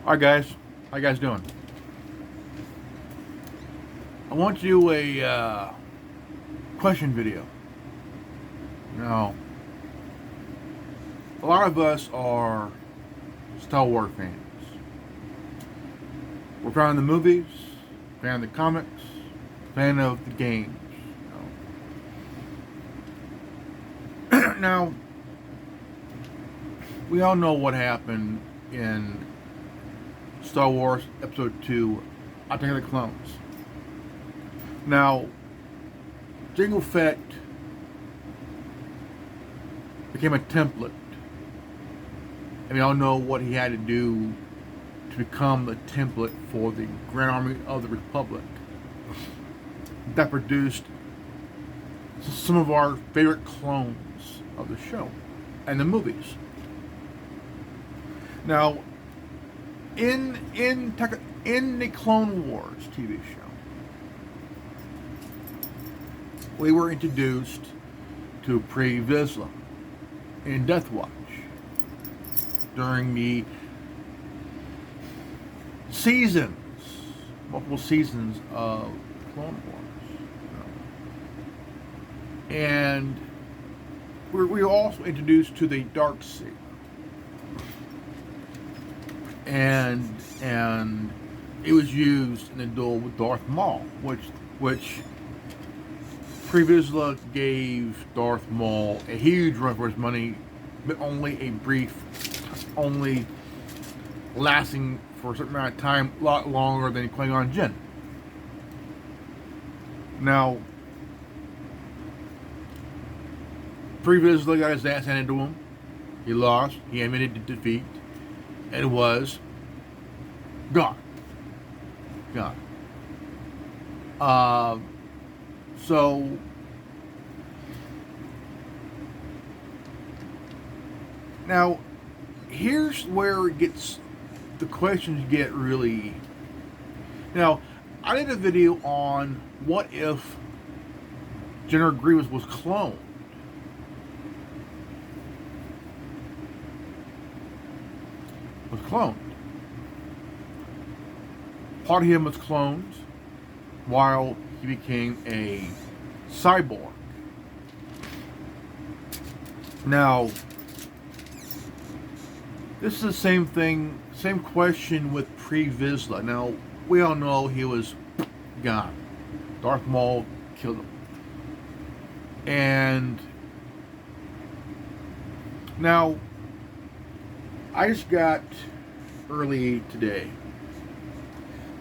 Alright guys, how you guys doing? I want to do a question video. Now, a lot of us are Star Wars fans. We're fan of the movies, fan of the comics, fan of the games. Now, we all know what happened in Star Wars Episode 2, Attack of the Clones. Now, Jango Fett became a template. And we all know what he had to do to become the template for the Grand Army of the Republic. That produced some of our favorite clones of the show and the movies. Now, in the Clone Wars TV show, we were introduced to Vizsla in Death Watch during the multiple seasons of Clone Wars. And we were also introduced to the Dark Sea. And it was used in the duel with Darth Maul, which Vizsla gave Darth Maul a huge run for his money, but only lasting for a certain amount of time, a lot longer than Qui-Gon Jinn. Now, Vizsla got his ass handed to him. He lost. He admitted defeat, and was gone. So now here's where the questions get really. Now, I did a video on what if General Grievous was cloned. Part of him was cloned while he became a cyborg. Now, this is the same question with Vizsla. Now, we all know he was gone. Darth Maul killed him. And now, I just got early today.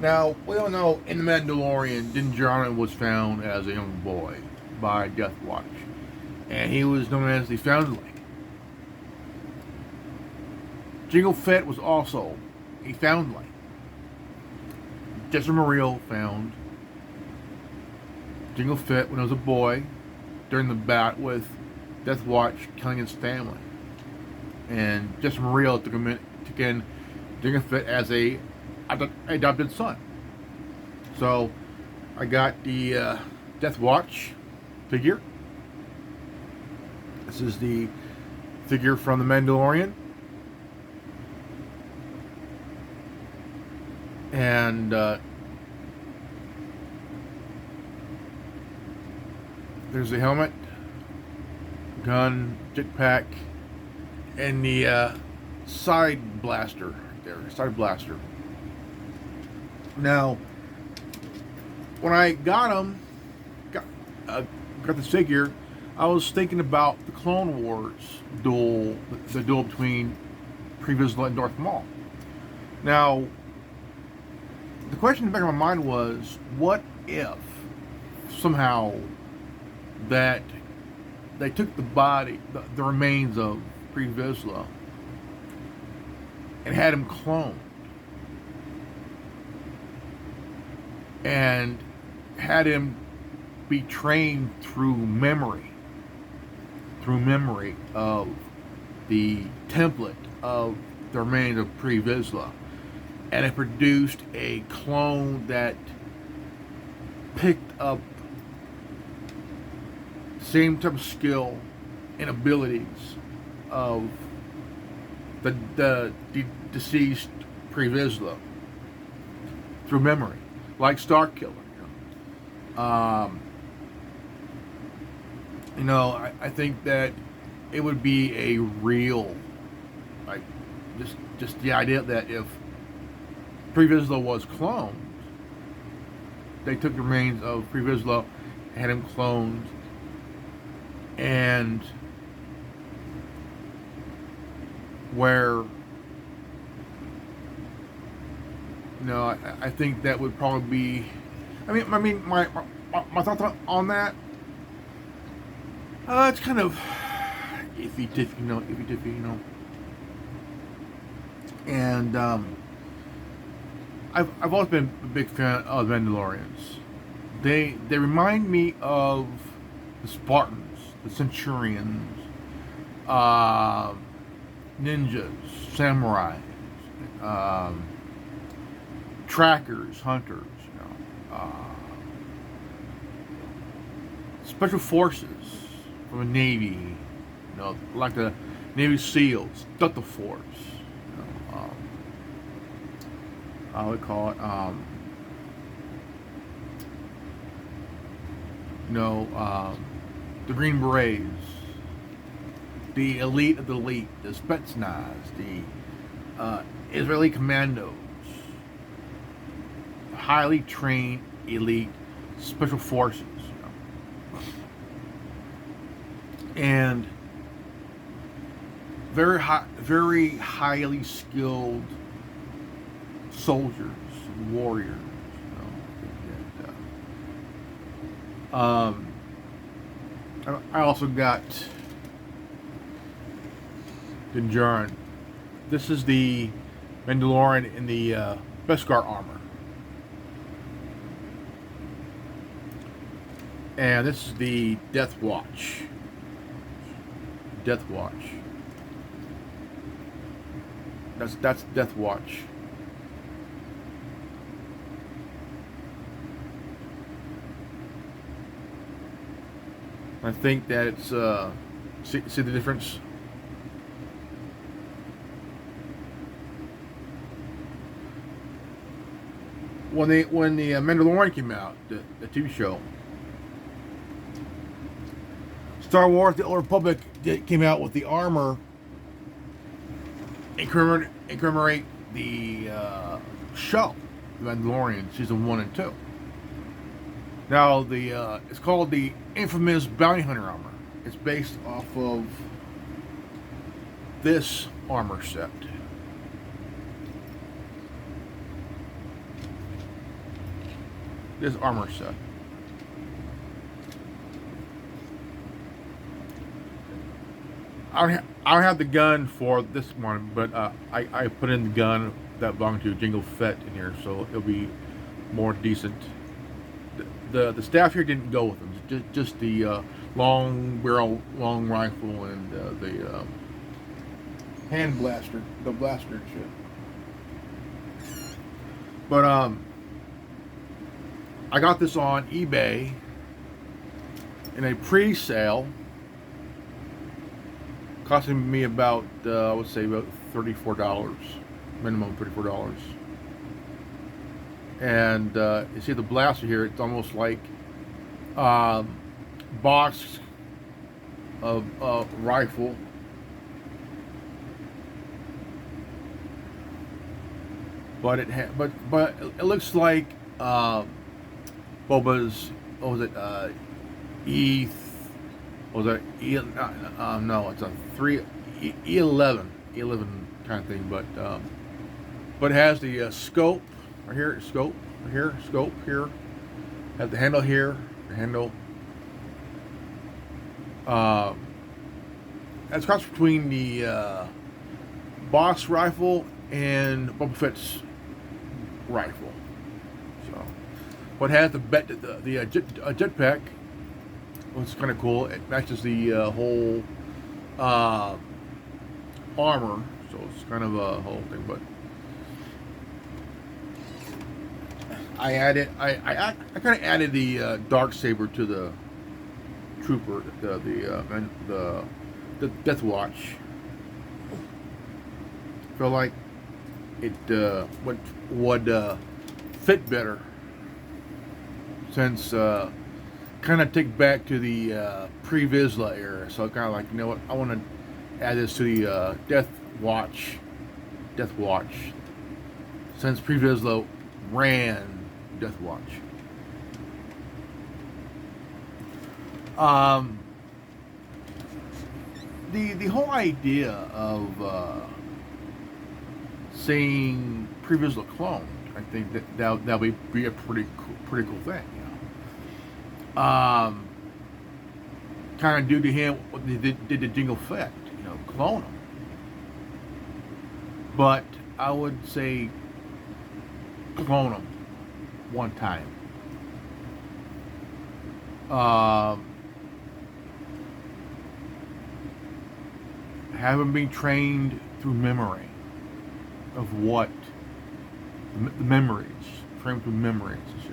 Now, we all know in The Mandalorian, Din Djarin was found as a young boy by Death Watch. And he was known as the Foundling. Jango Fett was also a Foundling. Jesse Mariel found Jango Fett when he was a boy during the bat with Death Watch killing his family. And Jesse Mariel took in Jango Fett as a adopted son. So I got the Death Watch figure. This is the figure from The Mandalorian. And there's the helmet, gun, jetpack, and the side blaster there, side blaster. Now, when I got this figure, I was thinking about the Clone Wars duel, the duel between Vizsla and Darth Maul. Now, the question in the back of my mind was, what if somehow that they took the body, the remains of Vizsla, and had him cloned, and had him be trained through memory of the template of the remains of Vizsla, and it produced a clone that picked up the same type of skill and abilities of the deceased Pre-Vizsla through memory, like Starkiller. I think that it would be a real, like, just the idea that if Pre-Vizsla was cloned, they took the remains of Pre-Vizsla, had him cloned, and where, I think that would probably be. My thoughts on that. It's kind of iffy. And I've always been a big fan of Mandalorians. They remind me of the Spartans, the Centurions, ninjas, samurais, trackers, hunters, special forces from the Navy, like the Navy SEALs, Delta Force, how we call it, the Green Berets, the elite of the elite, the Spetsnaz, the Israeli commandos, highly trained elite special forces, and very highly skilled soldiers, warriors. I also got Din Djarin. This is the Mandalorian in the Beskar armor. And this is the Death Watch. Death Watch. That's Death Watch. I think that it's see the difference. When the Mandalorian came out, the TV show, Star Wars: The Old Republic came out with the armor and commemorate the show, The Mandalorian, season 1 and 2. Now it's called the infamous Bounty Hunter armor. It's based off of this armor set. This armor set. I don't have the gun for this one, but I put in the gun that belonged to Jango Fett in here, so it'll be more decent. The staff here didn't go with them. Just the long barrel, long rifle, and the hand blaster, the blaster shit. But I got this on eBay in a pre-sale, costing me about I would say about $34, minimum $34. And you see the blaster here, it's almost like box of rifle. But it looks like Boba's, what was it, no, it's a E11 kind of thing, but it has the scope right here, scope here, have the handle here, that's cross between the box rifle and Boba Fett's rifle. So, what has the jetpack, which is kind of cool. It matches the whole armor, so it's kind of a whole thing. But I kind of added the dark saber to the trooper, the Death Watch. Feel like it would fit better, since kind of take back to the pre-Vizsla era. So kind of like, you know what, I want to add this to the Death Watch, since pre-Vizsla ran Death Watch. The whole idea of seeing pre-Vizsla cloned, I think that'll be a pretty cool thing. Kind of do to him what they did to Jango Fett, clone him. But I would say clone him one time. Have him being trained through memory of what the memories, trained through memories and shit.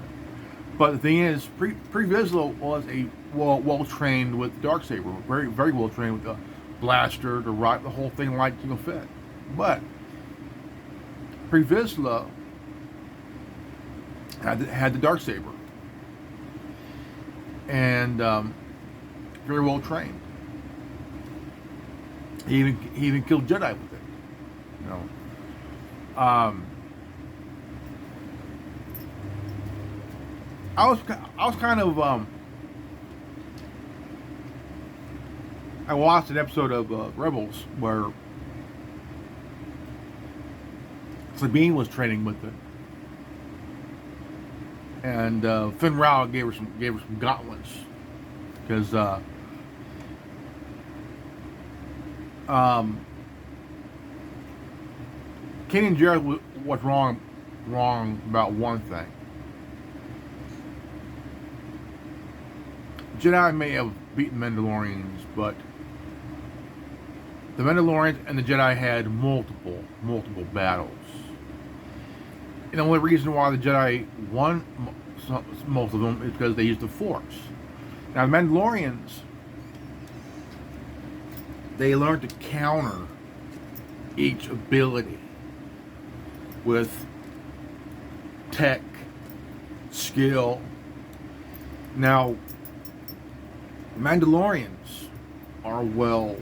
But the thing is, Pre-Vizsla was a well trained with Darksaber, very well trained with the blaster, the whole thing like Jango Fett. But Pre-Vizsla had the Darksaber, and very well trained. He even killed Jedi with it. I was kind of I watched an episode of Rebels where Sabine was training with it, and Finn Rao gave her some gauntlets, because Kenny and Jared was wrong about one thing. Jedi may have beaten Mandalorians, but the Mandalorians and the Jedi had multiple battles. And the only reason why the Jedi won most of them is because they used the Force. Now, the Mandalorians, they learned to counter each ability with tech, skill. Now, Mandalorians are well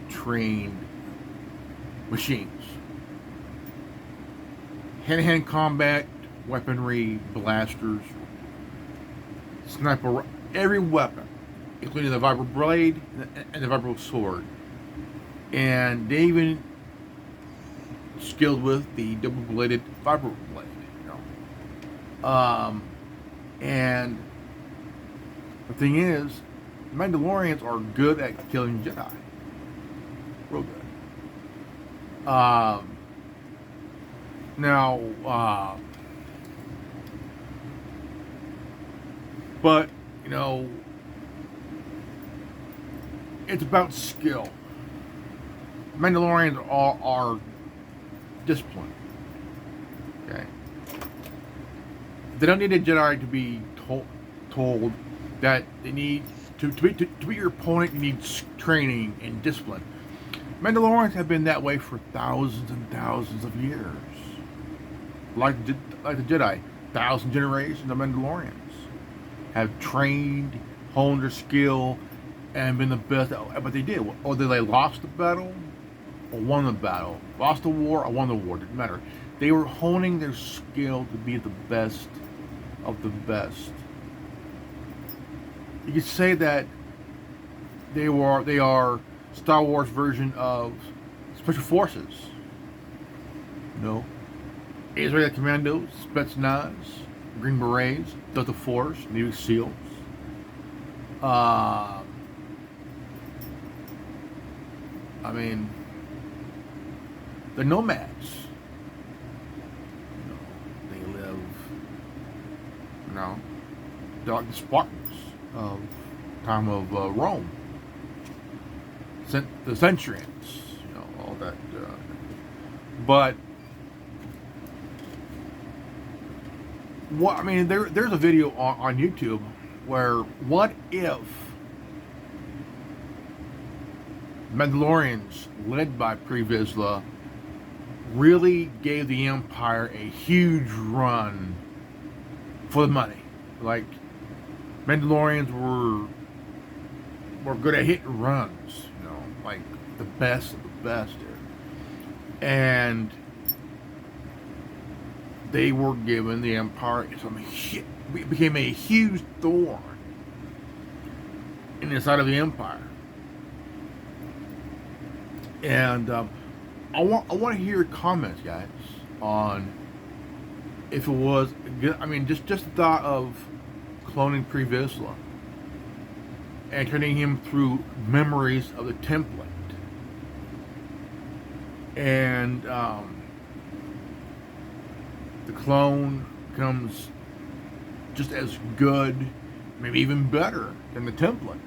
trained machines. Hand-to-hand combat, weaponry, blasters, sniper, every weapon, including the vibro blade and the vibro sword. And they even skilled with the double-bladed vibro blade. And the thing is, Mandalorians are good at killing Jedi. Real good. But, it's about skill. Mandalorians are disciplined. Okay? They don't need a Jedi to be told that they need to be your opponent. You need training and discipline. Mandalorians have been that way for thousands and thousands of years. Like the Jedi, 1,000 generations of Mandalorians have trained, honed their skill, and been the best at what they did. Or they lost the battle, or won the battle. Lost the war, or won the war. Didn't matter. They were honing their skill to be the best of the best. You could say that they are Star Wars version of Special Forces. Israeli Commandos, Spetsnaz, Green Berets, Delta Force, Navy SEALs. The Nomads. They live, they're like the Spartans of time of Rome. The Centurions, all that. But there's a video on YouTube where, what if Mandalorians led by Pre-Vizsla really gave the Empire a huge run for the money. Like, Mandalorians were good at hit and runs, like the best of the best there. And they were given the Empire, it became a huge thorn in the side of the Empire. And I want to hear your comments, guys, on if it was good. I mean, just the thought of cloning Vizsla and turning him through memories of the template, and the clone becomes just as good, maybe even better than the template,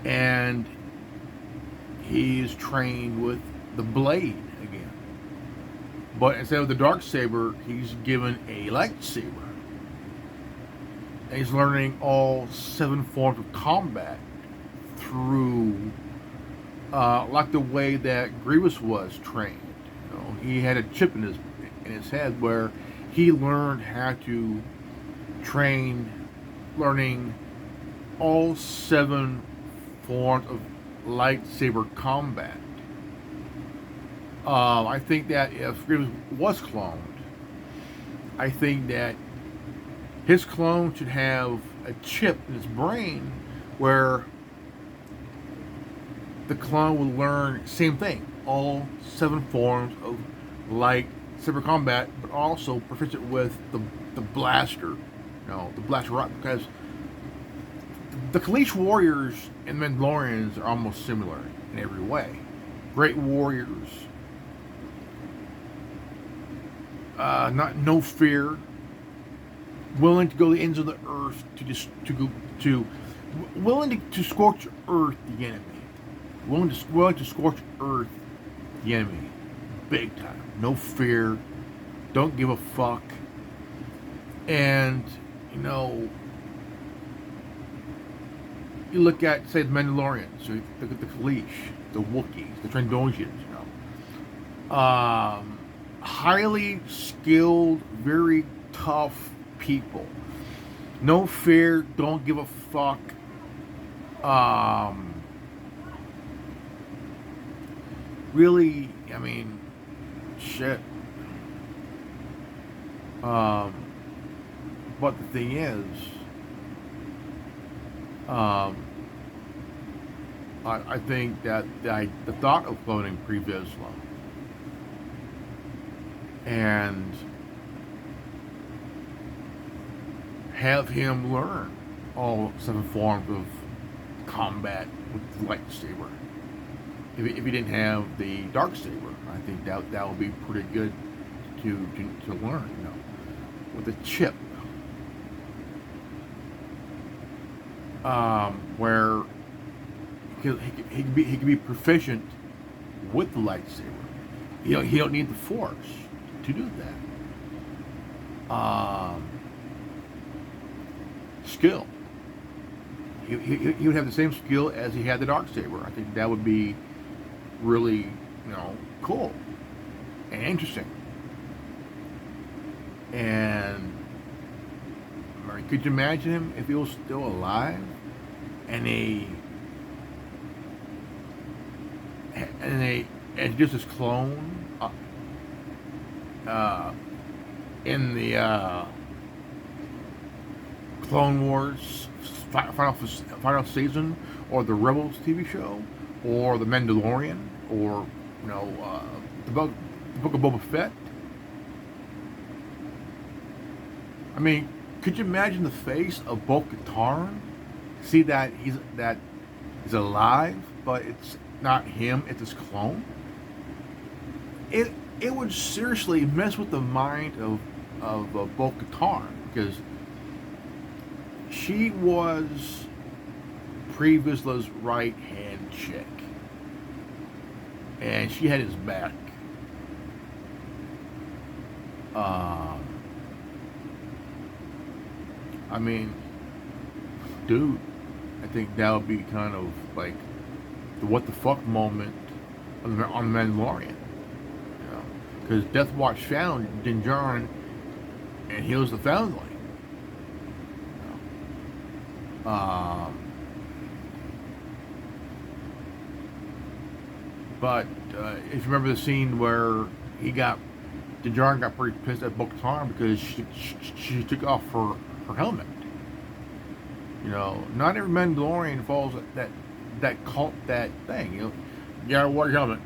and he's trained with the blade again. But instead of the dark saber, he's given a lightsaber. And he's learning all 7 forms of combat through, like the way that Grievous was trained. He had a chip in his head where he learned how to train, learning all 7 forms of lightsaber combat. I think that if Grievous was cloned, I think that his clone should have a chip in his brain where the clone will learn same thing, all 7 forms of lightsaber combat, but also proficient with the blaster, the blaster rock, because the Kaleesh warriors and Mandalorians are almost similar in every way. Great warriors, no fear, willing to go to the ends of the earth willing to scorch earth the enemy, willing to scorch earth the enemy, big time. No fear, don't give a fuck, and you look at, say, the Mandalorians, so you look at the Kaleesh, the Wookiees, the Trandoshians, highly skilled, very tough people. No fear, don't give a fuck. Really, I mean, shit. But the thing is, I think that the thought of cloning Vizsla and have him learn all 7 forms of combat with the lightsaber. If he didn't have the dark saber, I think that would be pretty good to learn, with a chip. Where he could be proficient with the lightsaber. He don't need the Force to do that. Skill. He would have the same skill as he had the dark saber. I think that would be really, cool and interesting. And could you imagine him if he was still alive and just his clone in the Clone Wars final season, or the Rebels TV show, or the Mandalorian, or the book of Boba Fett? I mean, could you imagine the face of Bo-Katan? See that he's alive, but it's not him; it's his clone. It would seriously mess with the mind of Bo-Katan, because she was Vizsla's right hand chick, and she had his back. I mean, dude, I think that would be kind of like the what the fuck moment on the Mandalorian. because Death Watch found Din Djarin, and he was the foundling. But if you remember the scene where Din Djarin got pretty pissed at Bo-Katan because she took off her helmet. Not every Mandalorian follows that cult, that thing. You gotta wear your helmet.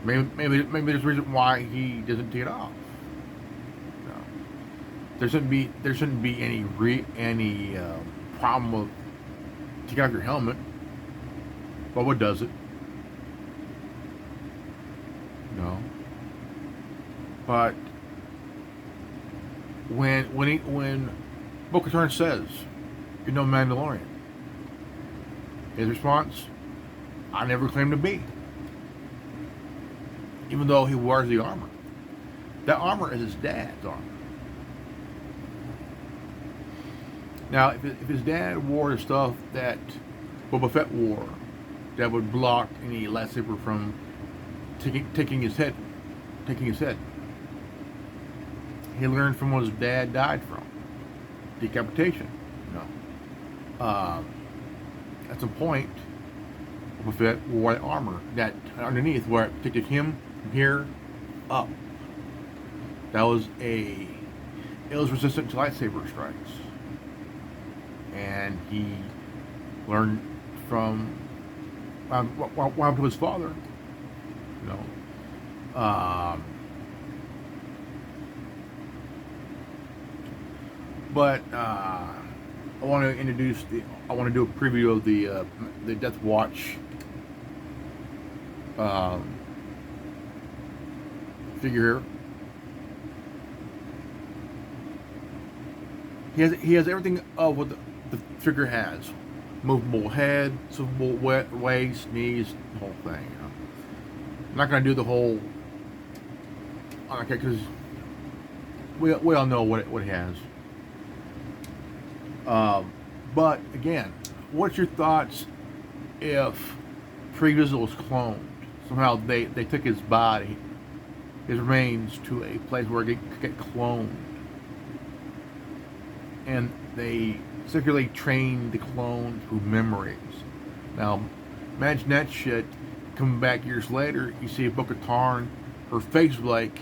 Maybe there's a reason why he doesn't take it off. There shouldn't be any problem with taking off your helmet. But what does it? But when Bo-Katan says, "You're no Mandalorian," his response, "I never claimed to be." Even though he wears the armor, that armor is his dad's armor. Now, if his dad wore the stuff that Boba Fett wore, that would block any lightsaber from taking his head. He learned from what his dad died from, decapitation. At some point, Boba Fett wore armor that underneath, where it protected him from here up. It was resistant to lightsaber strikes, and he learned from what happened to his father. But I want to do a preview of the Death Watch figure here. He has everything of what the figure has: movable head, movable waist, knees, the whole thing. I'm not going to do the whole. Okay, because we all know what it has. But again, what's your thoughts if Vizsla was cloned? Somehow they took his body, his remains, to a place where it could get cloned, and they secretly trained the clone through memories. Now, imagine that shit coming back years later. You see Bo-Katan, her face like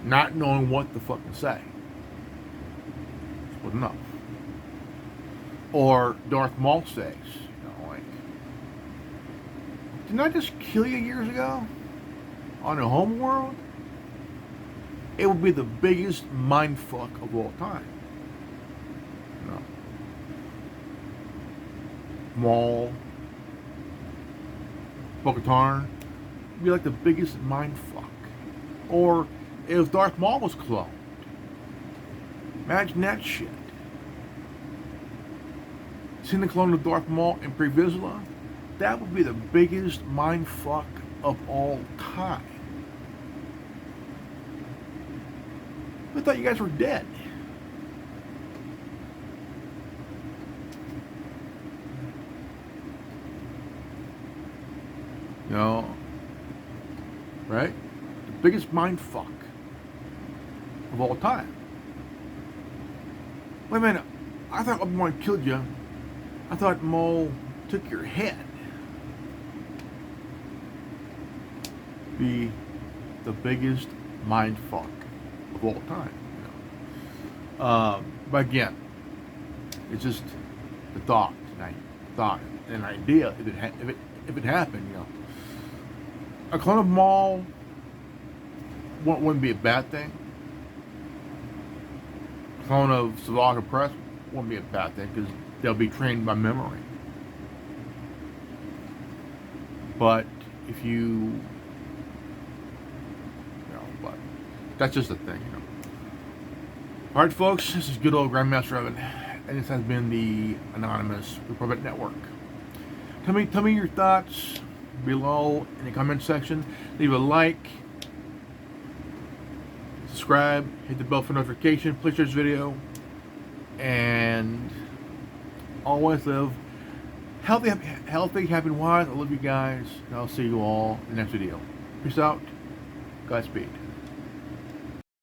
not knowing what the fuck to say. It's enough. Or Darth Maul says, didn't I just kill you years ago on a homeworld? It would be the biggest mindfuck of all time. Maul, Bo-Katan, would be like the biggest mindfuck. Or if Darth Maul was cloned, imagine that shit. Seeing the clone of Darth Maul in Vizsla, that would be the biggest mindfuck of all time. I thought you guys were dead. Right? The biggest mindfuck of all time. Wait a minute. I thought Obi-Wan killed you. I thought Maul took your head. Be the biggest mindfuck of all time. But again, it's just the thought, an idea. If it happened, a clone of Maul wouldn't be a bad thing. A clone of Savage Press wouldn't be a bad thing because they'll be trained by memory. But if but that's just a thing, Alright, folks, this is good old Grandmaster Evan, and this has been the Anonymous Republic Network. Tell me your thoughts below in the comment section. Leave a like, subscribe, hit the bell for notification, please share this video, and always live healthy, happy, and wise. I love you guys, and I'll see you all in the next video. Peace out. Godspeed.